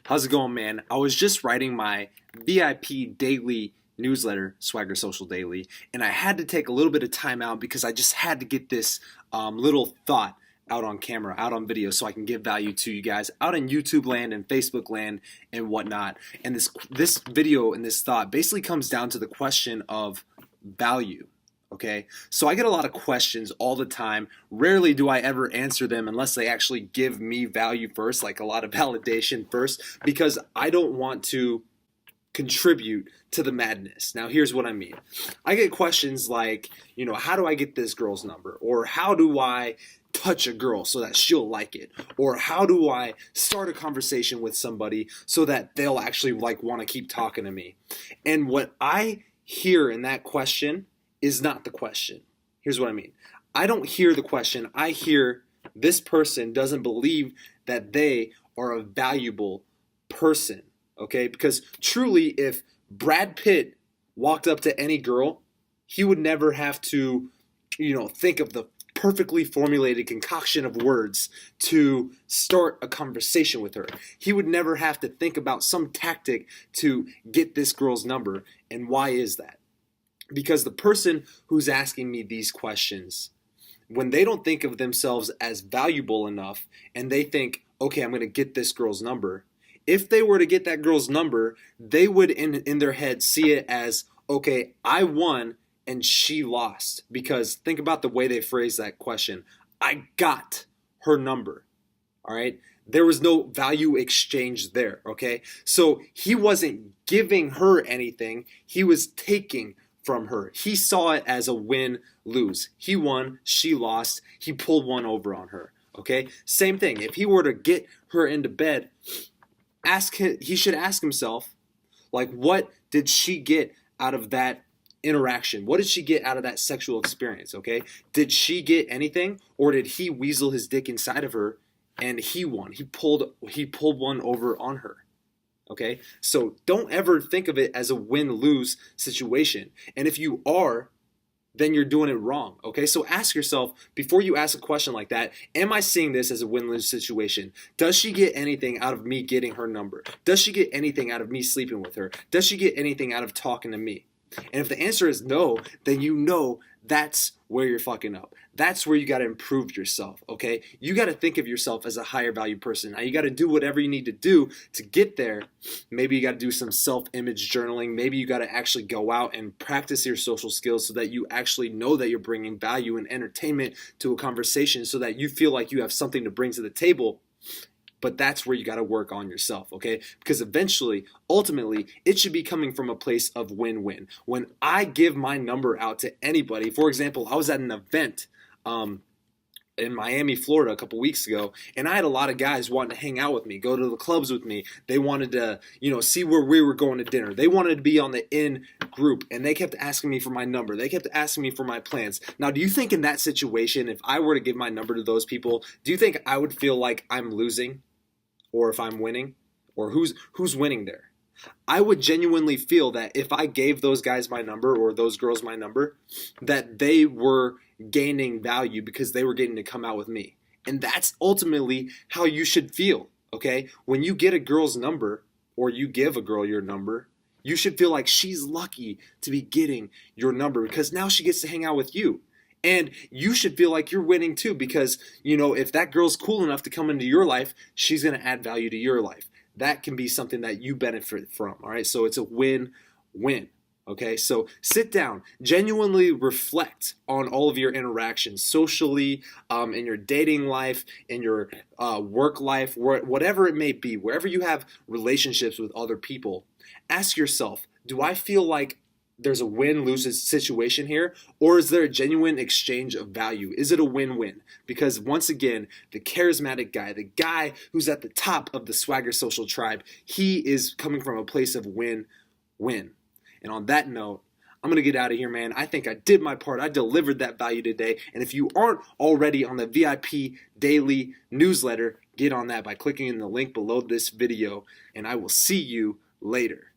How's it going, man? I was just writing my VIP daily newsletter, Swagger Social Daily, and I had to take a little bit of time out because I just had to get this little thought out on camera, out on video, so I can give value to you guys out in YouTube land and Facebook land and whatnot. And this video and this thought basically comes down to the question of value. Okay, so I get a lot of questions all the time. Rarely do I ever answer them unless they actually give me value first, like a lot of validation first, because I don't want to contribute to the madness. Now, here's what I mean. I get questions like, how do I get this girl's number? Or how do I touch a girl so that she'll like it? Or how do I start a conversation with somebody so that they'll actually want to keep talking to me? And what I hear in that question is not the question. Here's what I mean. I don't hear the question. I hear this person doesn't believe that they are a valuable person, okay? Because truly, if Brad Pitt walked up to any girl, he would never have to, think of the perfectly formulated concoction of words to start a conversation with her. He would never have to think about some tactic to get this girl's number. And why is that? Because the person who's asking me these questions, when they don't think of themselves as valuable enough and they think, okay, I'm going to get this girl's number, if they were to get that girl's number, they would in their head see it as, okay, I won and she lost. Because think about the way they phrase that question. I got her number. All right? There was no value exchange there, okay? So he wasn't giving her anything. He was taking from her. He saw it as a win-lose. He won, she lost. He pulled one over on her, okay? Same thing. If he were to get her into bed, he should ask himself, what did she get out of that interaction? What did she get out of that sexual experience, okay? Did she get anything, or did he weasel his dick inside of her and he won? He pulled one over on her. Okay, so don't ever think of it as a win-lose situation. And if you are, then you're doing it wrong. Okay, so ask yourself before you ask a question like that, am I seeing this as a win-lose situation? Does she get anything out of me getting her number? Does she get anything out of me sleeping with her? Does she get anything out of talking to me? And if the answer is no, then that's where you're fucking up. That's where you got to improve yourself, okay? You got to think of yourself as a higher value person. Now, you got to do whatever you need to do to get there. Maybe you got to do some self-image journaling. Maybe you got to actually go out and practice your social skills so that you actually know that you're bringing value and entertainment to a conversation so that you feel like you have something to bring to the table. But that's where you got to work on yourself, okay? Because eventually, ultimately, it should be coming from a place of win-win. When I give my number out to anybody, for example, I was at an event in Miami, Florida a couple weeks ago, and I had a lot of guys wanting to hang out with me, go to the clubs with me. They wanted to, see where we were going to dinner. They wanted to be on the in group, and they kept asking me for my number. They kept asking me for my plans. Now, do you think in that situation, if I were to give my number to those people, do you think I would feel like I'm losing? Or if I'm winning, or who's winning there? I would genuinely feel that if I gave those guys my number or those girls my number, that they were gaining value because they were getting to come out with me. And that's ultimately how you should feel, okay? When you get a girl's number or you give a girl your number, you should feel like she's lucky to be getting your number because now she gets to hang out with you. And you should feel like you're winning too because, if that girl's cool enough to come into your life, she's going to add value to your life. That can be something that you benefit from, all right? So it's a win-win, okay? So sit down, genuinely reflect on all of your interactions socially, in your dating life, in your work life, whatever it may be, wherever you have relationships with other people. Ask yourself, do I feel like there's a win-lose situation here, or is there a genuine exchange of value? Is it a win-win? Because once again, the charismatic guy, the guy who's at the top of the Swagger Social tribe, he is coming from a place of win-win. And on that note, I'm going to get out of here, man. I think I did my part. I delivered that value today. And if you aren't already on the VIP daily newsletter, get on that by clicking in the link below this video, and I will see you later.